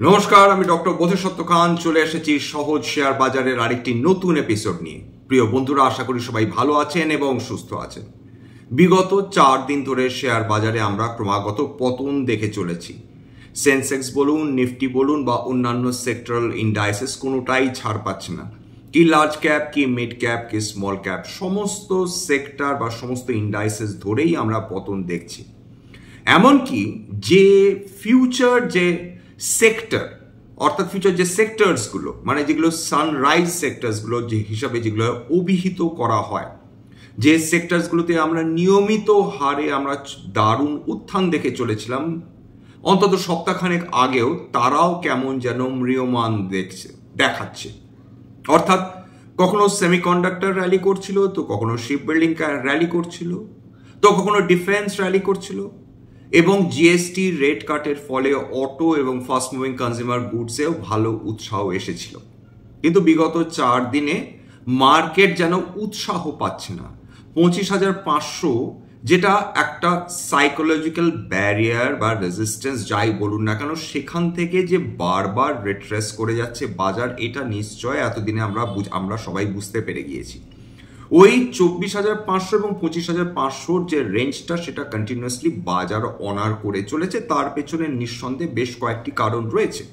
নমস্কার, আমি ডক্টর বোধিসত্ত্ব খান চলে এসেছি সহজ শেয়ার বাজারের আরেকটি নতুন এপিসোড নিয়ে। প্রিয় বন্ধুরা, আশা করি সবাই ভালো আছেন এবং সুস্থ আছেন। বিগত 4 দিন ধরে শেয়ার বাজারে আমরা ক্রমাগত পতন দেখে চলেছি। সেন্সেক্স বলুন, নিফটি বলুন বা অন্যান্য সেক্টরাল ইন্ডাইসেস কোনোটাই ছাড় পাচ্ছে না। কি লার্জ ক্যাপ, কি মিড ক্যাপ, কি স্মল ক্যাপ, সমস্ত সেক্টর বা সমস্ত ইন্ডাইসেস ধরেই আমরা পতন দেখছি। এমনকি যে ফিউচার যে সেক্টর অর্থাৎ ফিউচার যে সেক্টরসগুলো মানে যেগুলো সানরাইজ সেক্টরসগুলো যে হিসাবে যেগুলো অভিহিত করা হয়, যে সেক্টরসগুলোতে আমরা নিয়মিত হারে আমরা দারুণ উত্থান দেখে চলেছিলাম অন্তত সপ্তাহখানেক আগেও, তারাও কেমন যেন ম্রিয়মান দেখাচ্ছে। অর্থাৎ কখনো সেমিকন্ডাক্টর র্যালি করছিল, তো কখনো শিপ বিল্ডিং র্যালি করছিল, তো কখনো ডিফেন্স র্যালি করছিল, এবং জিএসটি রেট কাটের ফলে অটো এবং ফাস্ট মুভিং কনজিউমার গুডসেও ভালো উৎসাহ এসেছিল। কিন্তু বিগত 4 দিনে মার্কেট যেন উৎসাহ পাচ্ছে না। 25,500 যেটা একটা সাইকোলজিক্যাল ব্যারিয়ার বা রেজিস্ট্যান্স যাই বলুন না কেন, সেখান থেকে যে বারবার রিট্রেস করে যাচ্ছে বাজার, এটা নিশ্চয় এতদিনে আমরা সবাই বুঝতে পেরে গিয়েছি। ওই 24,500 এবং 25,500 যে রেঞ্জটা, সেটা কন্টিনিউয়াসলি বাজার অনার করে চলেছে। তার পেছনে নিঃসন্দেহে বেশ কয়েকটি কারণ রয়েছে।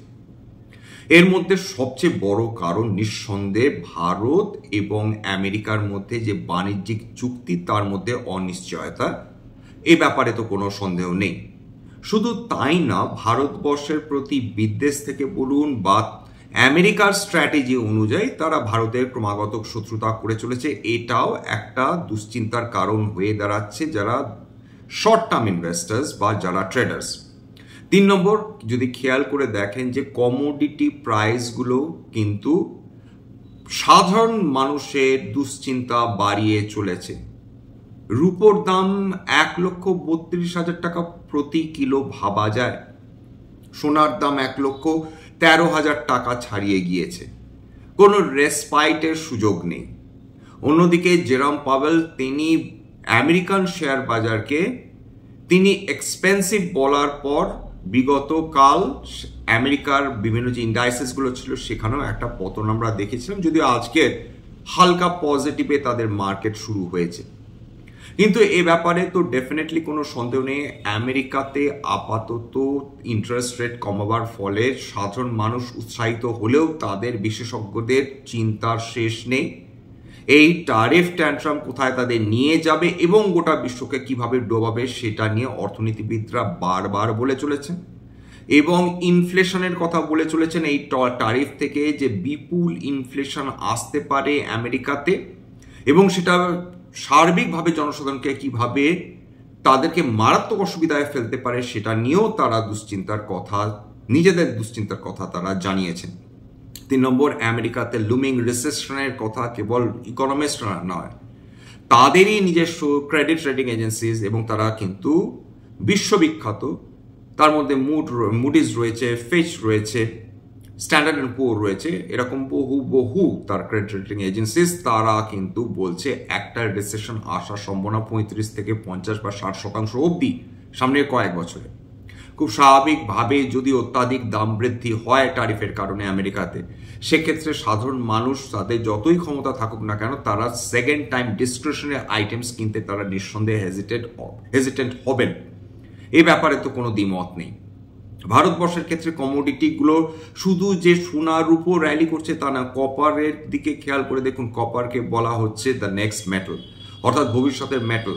এর মধ্যে সবচেয়ে বড় কারণ নিঃসন্দেহে ভারত এবং আমেরিকার মধ্যে যে বাণিজ্যিক চুক্তি, তার মধ্যে অনিশ্চয়তা। এ ব্যাপারে তো কোনো সন্দেহ নেই। শুধু তাই না, ভারতবর্ষের প্রতি বিদ্বেষ থেকে বলুন বা আমেরিকার স্ট্র্যাটেজি অনুযায়ী তারা ভারতের ক্রমাগত শত্রুতা করে চলেছে, এটাও একটা দুশ্চিন্তার কারণ হয়ে দাঁড়াচ্ছে যারা শর্ট টার্ম ইনভেস্টার্স বা যারা ট্রেডার্স। 3 নম্বর, যদি খেয়াল করে দেখেন যে কমোডিটি প্রাইসগুলো কিন্তু সাধারণ মানুষের দুশ্চিন্তা বাড়িয়ে চলেছে। রুপোর দাম 1,32,000 টাকা প্রতি কিলো ভাবা যায়। সোনার দাম 1,13,000 টাকা ছাড়িয়ে গিয়েছে। কোনো রেসপাইটের সুযোগ নেই। অন্যদিকে জেরম পাওয়েল তিনি আমেরিকান শেয়ার বাজারকে তিনি এক্সপেন্সিভ বলার পর বিগত কাল আমেরিকার বিভিন্ন যে ইন্ডাইসেসগুলো ছিল সেখানেও একটা পতন আমরা দেখেছিলাম, যদিও আজকে হালকা পজিটিভে তাদের মার্কেট শুরু হয়েছে। কিন্তু এ ব্যাপারে তো ডেফিনেটলি কোনো সন্দেহ নেই, আমেরিকাতে আপাতত ইন্টারেস্ট রেট কমাবার ফলে সাধারণ মানুষ উৎসাহিত হলেও তাদের বিশেষজ্ঞদের চিন্তার শেষ নেই। এই ট্যারিফ ট্যান্ট্রাম কোথায় তাদের নিয়ে যাবে এবং গোটা বিশ্বকে কিভাবে ডোবাবে, সেটা নিয়ে অর্থনীতিবিদরা বারবার বলে চলেছেন এবং ইনফ্লেশনের কথা বলে চলেছেন। এই ট্যারিফ থেকে যে বিপুল ইনফ্লেশন আসতে পারে আমেরিকাতে এবং সেটা সার্বিকভাবে জনসাধারণকে কিভাবে তাদেরকে মারাত্মক অসুবিধায় ফেলতে পারে, সেটা নিয়েও তারা নিজেদের দুশ্চিন্তার কথা তারা জানিয়েছেন। 3 নম্বর, আমেরিকাতে লুমিং রিসেশনের কথা কেবল ইকোনমিস্টরা নয়, তাদেরই নিজস্ব ক্রেডিট রেটিং এজেন্সিজ এবং তারা কিন্তু বিশ্ববিখ্যাত। তার মধ্যে মুডিজ রয়েছে, ফিচ রয়েছে, স্ট্যান্ডার্ড অ্যান্ড পুওর রয়েছে, এরকম বহু তার ক্রেডিট রেটিং এজেন্সিস তারা কিন্তু বলছে একটা রিসেশন আসার সম্ভাবনা 35 থেকে 50 বা 60% অবধি সামনের কয়েক বছরে। খুব স্বাভাবিকভাবে যদি অত্যাধিক দাম বৃদ্ধি হয় ট্যারিফের কারণে আমেরিকাতে, সেক্ষেত্রে সাধারণ মানুষ তাদের যতই ক্ষমতা থাকুক না কেন, তারা সেকেন্ড টাইম ডিসক্রিশনারি আইটেমস কিনতে তারা নিঃসন্দেহে হেজিটেন্ট হবেন। এ ব্যাপারে তো কোনো দ্বিমত নেই। ভারতবর্ষের ক্ষেত্রে কমোডিটিগুলো শুধু যে সোনার উপর র্যালি করছে তা না, কপারের দিকে খেয়াল করে দেখুন। কপারকে বলা হচ্ছে দ্য নেক্সট মেটাল, অর্থাৎ ভবিষ্যতের metal.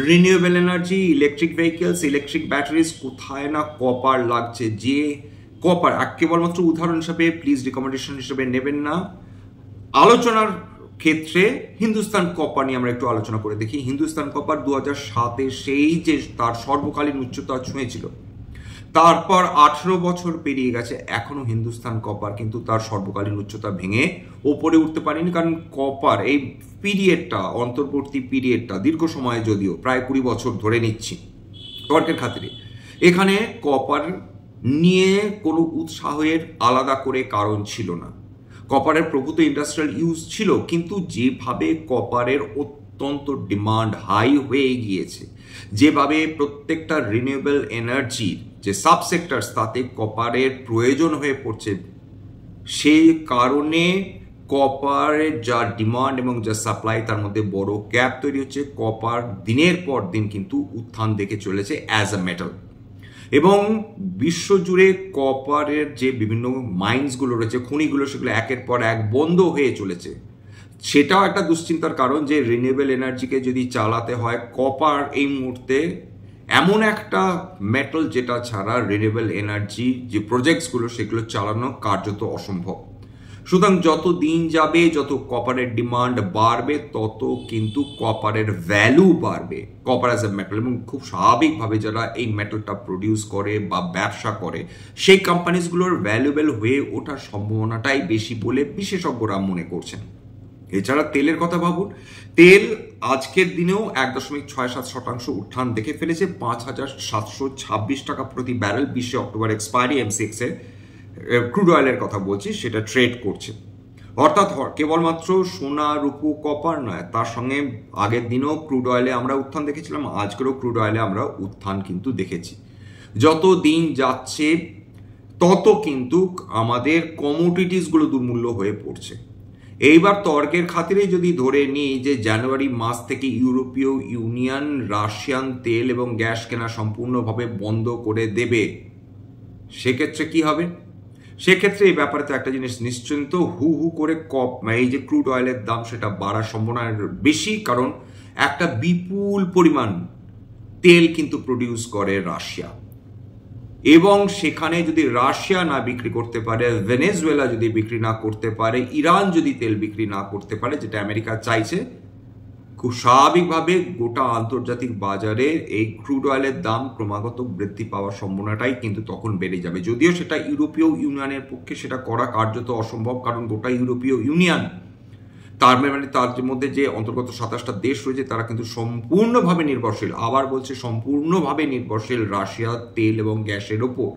Renewable energy, electric vehicles, electric batteries, কোথায় না কপার লাগছে। যে কপার কেবলমাত্র উদাহরণ হিসাবে, প্লিজ রিকমেন্ডেশন হিসেবে নেবেন না। আলোচনার ক্ষেত্রে হিন্দুস্তান কপার নিয়ে আমরা একটু আলোচনা করে দেখি। হিন্দুস্তান কপার 2007-এ সেই যে তার সর্বকালীন উচ্চতা ছুঁয়েছিল, তারপর 18 বছর পেরিয়ে গেছে, এখনো হিন্দুস্তান কপার কিন্তু তার সর্বকালীন উচ্চতা ভেঙে ওপরে উঠতে পারেনি। কারণ কপার এই পিরিয়ডটা, অন্তর্বর্তী পিরিয়ডটা দীর্ঘ সময়, যদিও প্রায় 20 বছর ধরে নিচ্ছি তর্কের খাতিরে, এখানে কপার নিয়ে কোনো উৎসাহের আলাদা করে কারণ ছিল না। কপারের প্রভূত ইন্ডাস্ট্রিয়াল ইউজ ছিল, কিন্তু যেভাবে কপারের অত্যন্ত ডিমান্ড হাই হয়ে গিয়েছে, যেভাবে প্রত্যেকটা রিনিউয়েবল এনার্জির যে সাবসেক্টরস তাতে কপারের প্রয়োজন হয়ে পড়ছে, সেই কারণে কপারের যা ডিমান্ড এবং যা সাপ্লাই তার মধ্যে বড় গ্যাপ তৈরি হচ্ছে। কপার দিনের পর দিন কিন্তু উত্থান দেখে চলেছে অ্যাজ আ মেটাল, এবং বিশ্বজুড়ে কপারের যে বিভিন্ন মাইন্সগুলো রয়েছে, খনিগুলো, সেগুলো একের পর এক বন্ধ হয়ে চলেছে। সেটাও একটা দুশ্চিন্তার কারণ যে রিনিউয়েবল এনার্জিকে যদি চালাতে হয়, কপার এই মুহূর্তে এমন একটা মেটাল যেটা ছাড়া রিনিউয়েবল এনার্জি যে প্রজেক্টসগুলো সেগুলো চালানো কার্যত অসম্ভব। সুতরাং যত দিন যাবে, যত কপারের ডিমান্ড বাড়বে, তত কিন্তু কপারের ভ্যালু বাড়বে, কপার অ্যাজ এ মেটাল। এবং খুব স্বাভাবিকভাবে যারা এই মেটালটা প্রডিউস করে বা ব্যবসা করে সেই কোম্পানিজগুলোর ভ্যালুয়েবল হয়ে ওঠার সম্ভাবনাটাই বেশি বলে বিশেষজ্ঞরা মনে করছেন। এছাড়া তেলের কথা ভাবুন, তেল আজকের দিনেও 1.67% উত্থান দেখে ফেলেছে, 5,726 টাকা প্রতি ব্যারেল 20 অক্টোবর এক্সপায়ারি এমসিএক্স এর ক্রুড অয়েলের কথা বলছি, সেটা ট্রেড করছে। অর্থাৎ কেবলমাত্র সোনা, রূপো, কপার নয়, তার সঙ্গে আগের দিনও ক্রুড অয়েলে আমরা উত্থান দেখেছিলাম, আজকেরও ক্রুড অয়েলে আমরা উত্থান কিন্তু দেখেছি। যত দিন যাচ্ছে তত কিন্তু আমাদের কমোডিটিসগুলো দুর্মূল্য হয়ে পড়ছে। এইবার তর্কের খাতিরে যদি ধরে নিই যে জানুয়ারি মাস থেকে ইউরোপীয় ইউনিয়ন রাশিয়ান তেল এবং গ্যাস কেনা সম্পূর্ণভাবে বন্ধ করে দেবে, সেক্ষেত্রে কি হবে? সেক্ষেত্রে এই ব্যাপারে তো একটা জিনিস নিশ্চিন্ত, হু হু করে এই যে ক্রুড অয়েলের দাম সেটা বাড়ার সম্ভাবনা বেশি, কারণ একটা বিপুল পরিমাণ তেল কিন্তু প্রডিউস করে রাশিয়া, এবং সেখানে যদি রাশিয়া না বিক্রি করতে পারে, ভেনেজুয়েলা যদি বিক্রি না করতে পারে, ইরান যদি তেল বিক্রি না করতে পারে, যেটা আমেরিকা চাইছে, খুব স্বাভাবিকভাবে গোটা আন্তর্জাতিক বাজারে এই ক্রুড অয়েলের দাম ক্রমাগত বৃদ্ধি পাওয়ার সম্ভাবনাটাই কিন্তু তখন বেড়ে যাবে। যদিও সেটা ইউরোপীয় ইউনিয়নের পক্ষে সেটা করা কার্যত অসম্ভব, কারণ গোটা ইউরোপীয় ইউনিয়ন, তার মানে তার মধ্যে যে অন্তর্গত 27টা দেশ রয়েছে তারা কিন্তু সম্পূর্ণভাবে নির্ভরশীল, আবার বলছে সম্পূর্ণভাবে নির্ভরশীল রাশিয়ার তেল এবং গ্যাসের ওপর।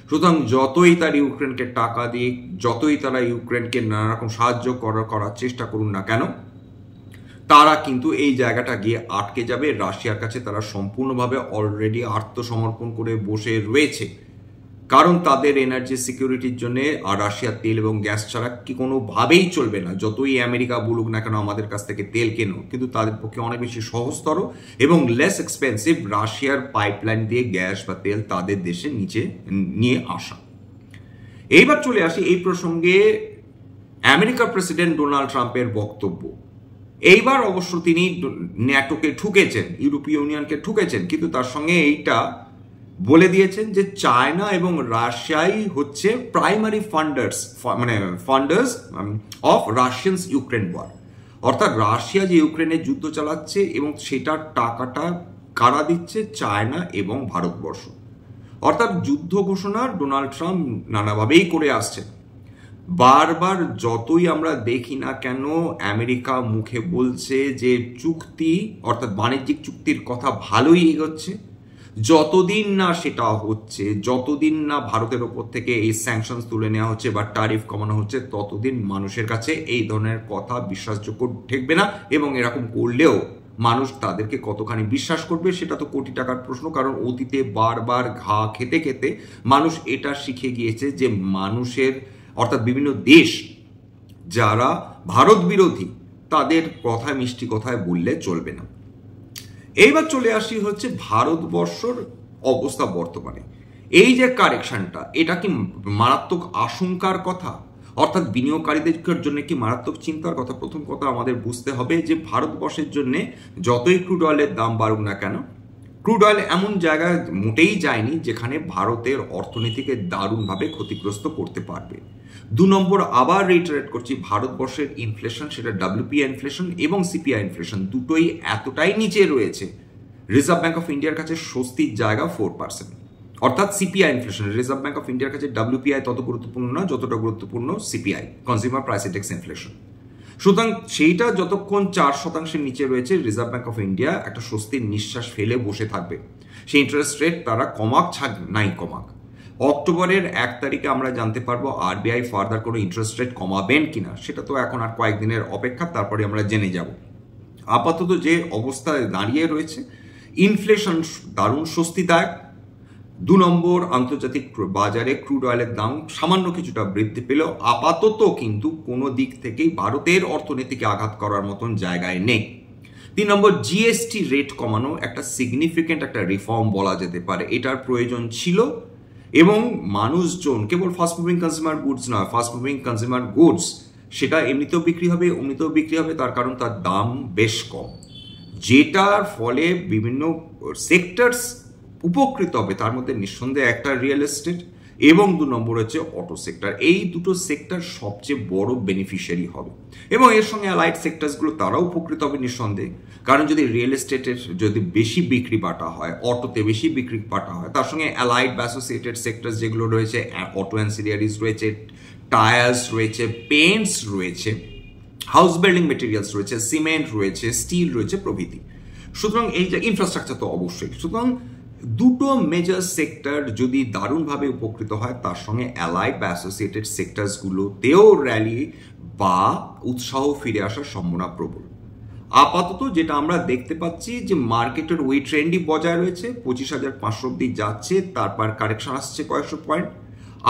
সুতরাং যতই তার ইউক্রেনকে টাকা দিয়ে, যতই তারা ইউক্রেনকে নানা রকম সাহায্য করার চেষ্টা করুন না কেন, তারা কিন্তু এই জায়গাটা গিয়ে আটকে যাবে। রাশিয়ার কাছে তারা সম্পূর্ণভাবে অলরেডি আত্মসমর্পণ করে বসে রয়েছে, কারণ তাদের এনার্জি সিকিউরিটির জন্য আর রাশিয়ার তেল এবং গ্যাস ছাড়া কি কোনোভাবেই চলবে না। যতই আমেরিকা বলুক না কেন আমাদের কাছ থেকে তেল কেনো, কিন্তু তাদের পক্ষে অনেক বেশি সহজতর এবং লেস এক্সপেন্সিভ রাশিয়ার পাইপলাইন দিয়ে গ্যাস বা তেল তাদের দেশে নিয়ে আসা। এইবার চলে আসি এই প্রসঙ্গে আমেরিকার প্রেসিডেন্ট ডোনাল্ড ট্রাম্পের বক্তব্য। এইবার অবশ্য তিনি ন্যাটোকে ঠুকেছেন, ইউরোপীয় ইউনিয়নকে ঠুকেছেন, কিন্তু তার সঙ্গে এইটা বলে দিয়েছেন যে চায়না এবং রাশিয়াই হচ্ছে প্রাইমারি ফান্ডার্স অফ রাশিয়ানস ইউক্রেন ওয়ার। অর্থাৎ রাশিয়া যে ইউক্রেনে যুদ্ধ চালাচ্ছে এবং সেটার টাকাটা কারা দিচ্ছে? চায়না এবং ভারতবর্ষ। অর্থাৎ যুদ্ধ ঘোষণা ডোনাল্ড ট্রাম্প নানাভাবেই করে আসছেন। বারবার যতই আমরা দেখি না কেন আমেরিকা মুখে বলছে যে চুক্তি, অর্থাৎ বাণিজ্যিক চুক্তির কথা ভালোই এগোচ্ছে, যতদিন না সেটা হচ্ছে, যতদিন না ভারতের ওপর থেকে এই স্যাংশনস তুলে নেওয়া হচ্ছে বা ট্যারিফ কমানো হচ্ছে, ততদিন মানুষের কাছে এই ধরনের কথা বিশ্বাসযোগ্য ঠেকবে না। এবং এরকম করলেও মানুষ তাদেরকে কতখানি বিশ্বাস করবে সেটা তো কোটি টাকার প্রশ্ন, কারণ অতীতে বারবার ঘা খেতে খেতে মানুষ এটা শিখে গিয়েছে যে মানুষের, অর্থাৎ বিভিন্ন দেশ যারা ভারত বিরোধী, তাদের কথায় মিষ্টি কথায় বললে চলবে না। এইবার চলে আসি হচ্ছে ভারতবর্ষর অবস্থা বর্তমানে। এই যে কারেকশনটা, এটা কি মারাত্মক আশঙ্কার কথা, অর্থাৎ বিনিয়োগকারীদের জন্য কি মারাত্মক চিন্তার কথা? প্রথম কথা আমাদের বুঝতে হবে যে ভারতবর্ষের জন্য যতই ক্রুড অয়েলের দাম বাড়ুক না কেন, ক্রুড অয়েল এমন জায়গায় মোটেই যায়নি যেখানে ভারতের অর্থনীতিকে দারুণভাবে ক্ষতিগ্রস্ত করতে পারবে। 2 নম্বর, আবার রিটারেট করছি, ভারতবর্ষের ইনফ্লেশন, সেটা WPI ইনফ্লেশন এবং CPI ইনফ্লেশন দুটোই এতটাই নিচে রয়েছে, রিজার্ভ ব্যাংক অফ ইন্ডিয়ার কাছে স্বস্তির জায়গা 4%। অর্থাৎ CPI inflation, reserve bank of ইন্ডিয়ার কাছে WPI তত গুরুত্বপূর্ণ না যতটা গুরুত্বপূর্ণ CPI, consumer price index inflation. সুতরাং সেইটা যতক্ষণ 4% নিচে রয়েছে, রিজার্ভ ব্যাংক অফ ইন্ডিয়া একটা স্বস্তির নিঃশ্বাস ফেলে বসে থাকবে। সেই ইন্টারেস্ট রেট তারা কমাক নাই কমাক, অক্টোবরের 1 তারিখে আমরা জানতে পারবো RBI ফার্দার কোনো ইন্টারেস্ট রেট কমাবেন কিনা। সেটা তো এখন আর কয়েকদিনের অপেক্ষা, তারপরে আমরা জেনে যাব। আপাতত যে অবস্থায় দাঁড়িয়ে রয়েছে, ইনফ্লেশন দারুণ স্বস্তিদায়ক। 2 নম্বর, আন্তর্জাতিক বাজারে ক্রুড অয়েলের দাম সামান্য কিছুটা বৃদ্ধি পেল, আপাতত কিন্তু কোনো দিক থেকেই ভারতের অর্থনীতিকে আঘাত করার মতন জায়গায় নেই। 3 নম্বর, জিএসটি রেট কমানো একটা সিগনিফিকেন্ট একটা রিফর্ম বলা যেতে পারে, এটার প্রয়োজন ছিল এবং মানুষজন কেবল ফাস্ট মুভিং কনজিউমার গুডস নয়, ফাস্ট মুভিং কনজিউমার গুডস সেটা এমনিতেও বিক্রি হবে, অমনিতেও বিক্রি হবে, তার কারণ তার দাম বেশ কম, যেটার ফলে বিভিন্ন সেক্টরস উপকৃত হবে। তার মধ্যে নিঃসন্দেহে একটা রিয়েল এস্টেট এবং 2 নম্বর হচ্ছে অটো সেক্টর। এই দুটো সেক্টর সবচেয়ে বড় বেনিফিশিয়ারি হবে এবং এর সঙ্গে অ্যালাইড সেক্টরসগুলো তারাও উপকৃত হবে নিঃসন্দেহে। কারণ যদি রিয়েল এস্টেটের যদি বেশি বিক্রি বাটা হয়, অটোতে বেশি বিক্রি বাটা হয়, তার সঙ্গে অ্যালাইড বা অ্যাসোসিয়েটেড সেক্টরস যেগুলো রয়েছে, অটো অ্যান্সিলিয়ারিজ রয়েছে, টায়ার্স রয়েছে, পেন্টস রয়েছে, হাউস বিল্ডিং মেটেরিয়ালস রয়েছে, সিমেন্ট রয়েছে, স্টিল রয়েছে প্রভৃতি। সুতরাং এই যে ইনফ্রাস্ট্রাকচার তো অবশ্যই। সুতরাং দুটো মেজর সেক্টর যদি দারুণভাবে উপকৃত হয়, তার সঙ্গে অ্যালাইড বা অ্যাসোসিয়েটেড সেক্টরসগুলোতেও র্যালি বা উৎসাহ ফিরে আসার সম্ভাবনা প্রবল। আপাতত যেটা আমরা দেখতে পাচ্ছি যে মার্কেটের ওই ট্রেন্ডই বজায় রয়েছে, 25,500 অব্দি যাচ্ছে, তারপর কারেকশন আসছে কয়েকশো পয়েন্ট,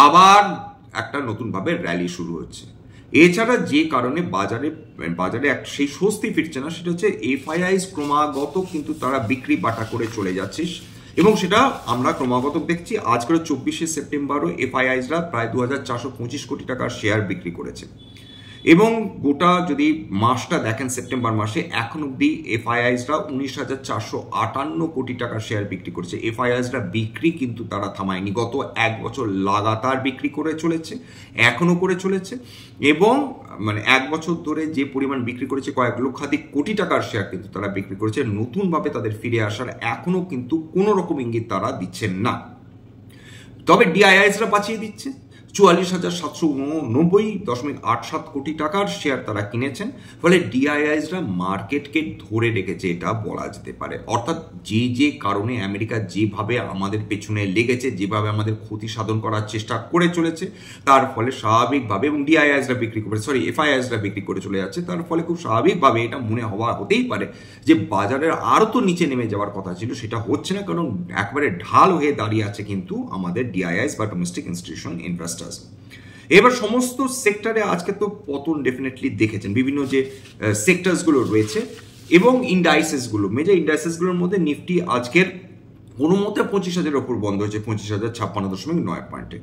আবার একটা নতুনভাবে র্যালি শুরু হচ্ছে। এছাড়া যে কারণে বাজারে সেই স্বস্তি ফিরছে না, সেটা হচ্ছে এফআইআইস ক্রমাগত কিন্তু তারা বিক্রি বাটা করে চলে যাচ্ছে এবং সেটা আমরা ক্রমাগত দেখছি। আজকের 24শে সেপ্টেম্বরও এফআইআইসরা প্রায় 2,425 কোটি টাকার শেয়ার বিক্রি করেছে এবং গোটা যদি মাসটা দেখেন সেপ্টেম্বর মাসে এখন অব্দি এফআইআইসরা 19,458 কোটি টাকার শেয়ার বিক্রি করেছে। এফআইআইসরা বিক্রি কিন্তু তারা থামায়নি, গত 1 বছর লাগাতার বিক্রি করে চলেছে, এখনো করে চলেছে এবং মানে 1 বছর ধরে যে পরিমাণ বিক্রি করেছে, কয়েক লক্ষাধিক কোটি টাকার শেয়ার কিন্তু তারা বিক্রি করেছে। নতুনভাবে তাদের ফিরে আসার এখনো কিন্তু কোনো রকম ইঙ্গিত তারা দিচ্ছেন না। তবে ডিআইআইসরা বাঁচিয়ে দিচ্ছে, 44,790.87 কোটি টাকার শেয়ার তারা কিনেছেন, ফলে ডিআইআইসরা মার্কেটকে ধরে রেখেছে এটা বলা যেতে পারে। অর্থাৎ যে কারণে আমেরিকা যেভাবে আমাদের পেছনে লেগেছে, যেভাবে আমাদের ক্ষতি সাধন করার চেষ্টা করে চলেছে, তার ফলে স্বাভাবিকভাবে এবং ডিআইআইসরা বিক্রি করে এফআইআইসরা বিক্রি করে চলে যাচ্ছে, তার ফলে খুব স্বাভাবিকভাবে এটা মনে হতেই পারে যে বাজারের আরও তো নিচে নেমে যাওয়ার কথা ছিল, সেটা হচ্ছে না, কারণ একবারে ঢাল হয়ে দাঁড়িয়ে আছে কিন্তু আমাদের ডিআইআইস বা ডোমেস্টিক ইনস্টিটিউশন ইনভেস্টার। এবার সমস্ত সেক্টরে আজকে তো পতন ডেফিনেটলি দেখেছেন, বিভিন্ন যে সেক্টরসগুলো রয়েছে এবং ইন্ডাইসেসগুলো, মেজর ইন্ডাইসেসগুলোর মধ্যে নিফটি আজকের কোনো মতে 25,000 ওপর বন্ধ হয়েছে, 25,056.9 পয়েন্টে।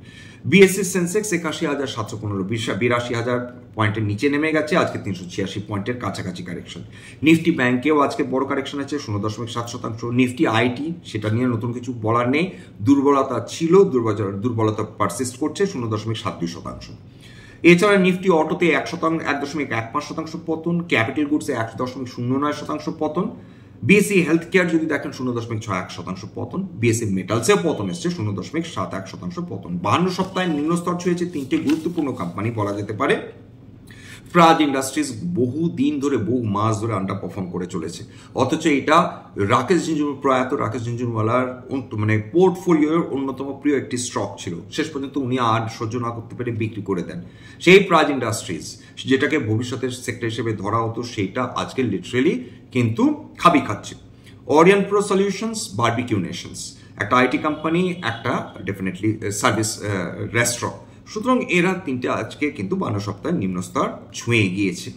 বিএসসি সেন্সেক্স 81,715, 82,000 পয়েন্টের নিচে নেমে গেছে, আজকে 386 পয়েন্টের কাছাকাছি কারেকশন। নিফটি ব্যাংকেও আজকে বড় কারেকশন আছে, 0.7%। নিফটি আইটি, সেটা নিয়ে নতুন কিছু বলার নেই, দুর্বলতা ছিল, দুর্বলতা পারসিস্ট করছে, 0.72%। এছাড়া নিফটি অটোতে 1.15% পতন, ক্যাপিটাল গুডসে 1.09% পতন, বিএসসি হেলথ কেয়ার যদি দেখেন 0.61% পতন, বিএসসি মেটালসেও পতন এসছে 0.71% পতন। 52 সপ্তাহে নিম্নস্তর ছুঁয়েছে 3টে গুরুত্বপূর্ণ কোম্পানি বলা যেতে পারে। প্রাজ ইন্ডাস্ট্রিজ বহু দিন ধরে, বহু মাস ধরে আন্ডার পারফর্ম করে চলেছে, অথচ এটা প্রয়াত রাকেশ ঝুনঝুনওয়ালার মানে পোর্টফোলিওর অন্যতম প্রিয় একটি স্টক ছিল। শেষ পর্যন্ত উনি আর সহ্য না করতে পেরে বিক্রি করে দেন। সেই প্রাজ ইন্ডাস্ট্রিজ, যেটাকে ভবিষ্যতের সেক্টর হিসেবে ধরা হতো, সেইটা আজকে লিটারেলি কিন্তু খাবি খাচ্ছে। Orion pro solutions, barbecue Nations, একটা আইটি কোম্পানি, একটা ডেফিনেটলি সার্ভিস রেস্টুরেন্ট। সুতরাং এরা তিনটে আজকে কিন্তু 52 সপ্তাহের নিম্নস্তর ছুঁয়ে গিয়েছে।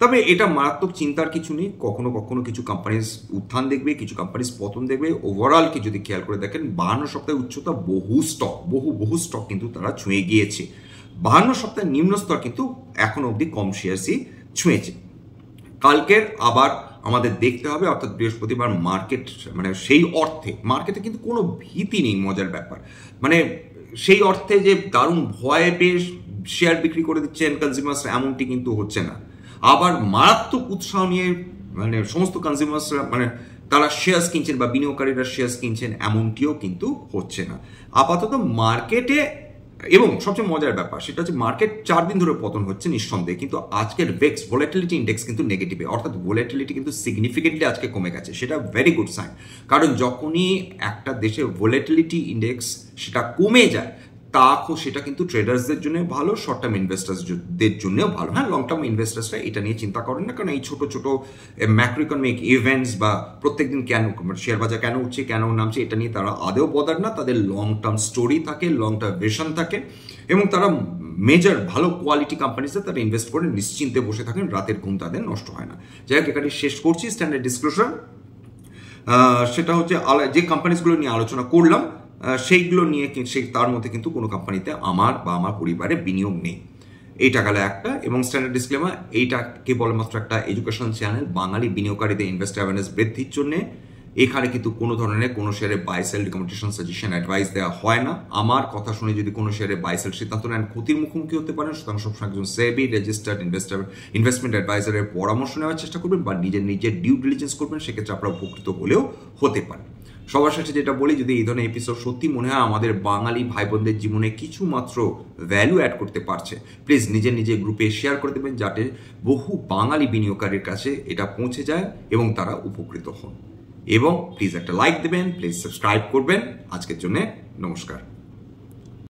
তবে এটা মারাত্মক চিন্তার কিছু নেই, কখনো কখনো কিছু কোম্পানিজ উত্থান দেখবে, কিছু কোম্পানিজ পতন দেখবে। ওভারঅল কি যদি খেয়াল করে দেখেন, 52 সপ্তাহের উচ্চতা বহু স্টক কিন্তু তারা ছুঁয়ে গিয়েছে। 52 সপ্তাহের নিম্নস্তর কিন্তু এখনো অবধি কম শেয়ারসই ছুঁয়েছে। কালকের আবার আমাদের দেখতে হবে, অর্থাৎ বৃহস্পতিবার মার্কেট, মানে সেই অর্থে মার্কেটে কিন্তু কোনো ভীতি নেই, মজার ব্যাপার, মানে সেই অর্থে যে দারুণ ভয় পেয়ে শেয়ার বিক্রি করে দিচ্ছেন কনজিউমার্সরা, এমনটি কিন্তু হচ্ছে না। আবার মারাত্মক উৎসাহ নিয়ে মানে সমস্ত কনজিউমার্সরা মানে তারা শেয়ার্স কিনছেন বা বিনিয়োগকারীরা শেয়ার্স কিনছেন, এমনটিও কিন্তু হচ্ছে না আপাতত মার্কেটে। এবং সবচেয়ে মজার ব্যাপার সেটা হচ্ছে মার্কেট 4 দিন ধরে পতন হচ্ছে নিঃসন্দেহে, কিন্তু আজকের ভেক্স ভোলাটিলিটি ইন্ডেক্স কিন্তু নেগেটিভে, অর্থাৎ ভোলাটিলিটি কিন্তু সিগনিফিকেন্টলি আজকে কমে গেছে। সেটা ভেরি গুড সাইন, কারণ যখনই একটা দেশে ভোলাটিলিটি ইন্ডেক্স সেটা কমে যায়, সেটা কিন্তু ট্রেডার্সদের জন্য ভালো, শর্ট টার্ম ইনভেস্টার্সদের জন্যও ভালো। হ্যাঁ, লং টার্ম ইনভেস্টার্সরা এটা নিয়ে চিন্তা করেন না, কারণ এই ছোট ছোট ম্যাক্রো ইকোনমিক ইভেন্টস বা প্রত্যেকদিন কেন শেয়ার বাজার কেন উঠছে কেন নামছে এটা নিয়ে তারা আদেও বদার না। তাদের লং টার্ম স্টোরি থাকে, লং টার্ম ভিশন থাকে, এবং তারা মেজর ভালো কোয়ালিটি কোম্পানিতে তারা ইনভেস্ট করে নিশ্চিন্তে বসে থাকেন, রাতের ঘুম তাদের নষ্ট হয় না। যাই হোক, এখানে শেষ করছি স্ট্যান্ডার্ড ডিসক্লোজার। সেটা হচ্ছে যে কোম্পানিগুলো নিয়ে আলোচনা করলাম সেইগুলো নিয়ে তার মধ্যে কিন্তু কোনো কোম্পানিতে আমার বা আমার পরিবারের বিনিয়োগ নেই। এইটা গেল একটা। এবং স্ট্যান্ডার্ড ডিসক্লেমার, এইটা কেবলমাত্র একটা এডুকেশন চ্যানেল বাঙালি বিনিয়োগকারীদের ইনভেস্ট অ্যাওয়ারনেস বৃদ্ধির জন্য। এখানে কিন্তু কোনো ধরনের কোনো শেয়ারে buy sell recommendation suggestion advice দেওয়া হয় না। আমার কথা শুনে যদি কোনো শেয়ারে বাই সেল সিদ্ধান্ত নেন ক্ষতির মুখোমুখি হতে পারেন, সুতরাং সবসময় একজন সেবি রেজিস্টার্ড ইনভেস্টমেন্ট অ্যাডভাইজারের পরামর্শ নেওয়ার চেষ্টা করবেন বা নিজের ডিউ ডিলিজেন্স করবেন, সেক্ষেত্রে আপনারা উপকৃত হলেও হতে পারে। সবার শেষে যেটা বলি, যদি এই ধরনের এপিসোড সত্যি মনে হয় আমাদের বাঙালি ভাই বোনদের জীবনে কিছু মাত্র ভ্যালু অ্যাড করতে পারছে, প্লিজ নিজের গ্রুপে শেয়ার করে দেবেন, যাতে বহু বাঙালি বিনিয়োগকারীর কাছে এটা পৌঁছে যায় এবং তারা উপকৃত হন। এবং প্লিজ একটা লাইক দেবেন, প্লিজ সাবস্ক্রাইব করবেন। আজকের জন্য নমস্কার।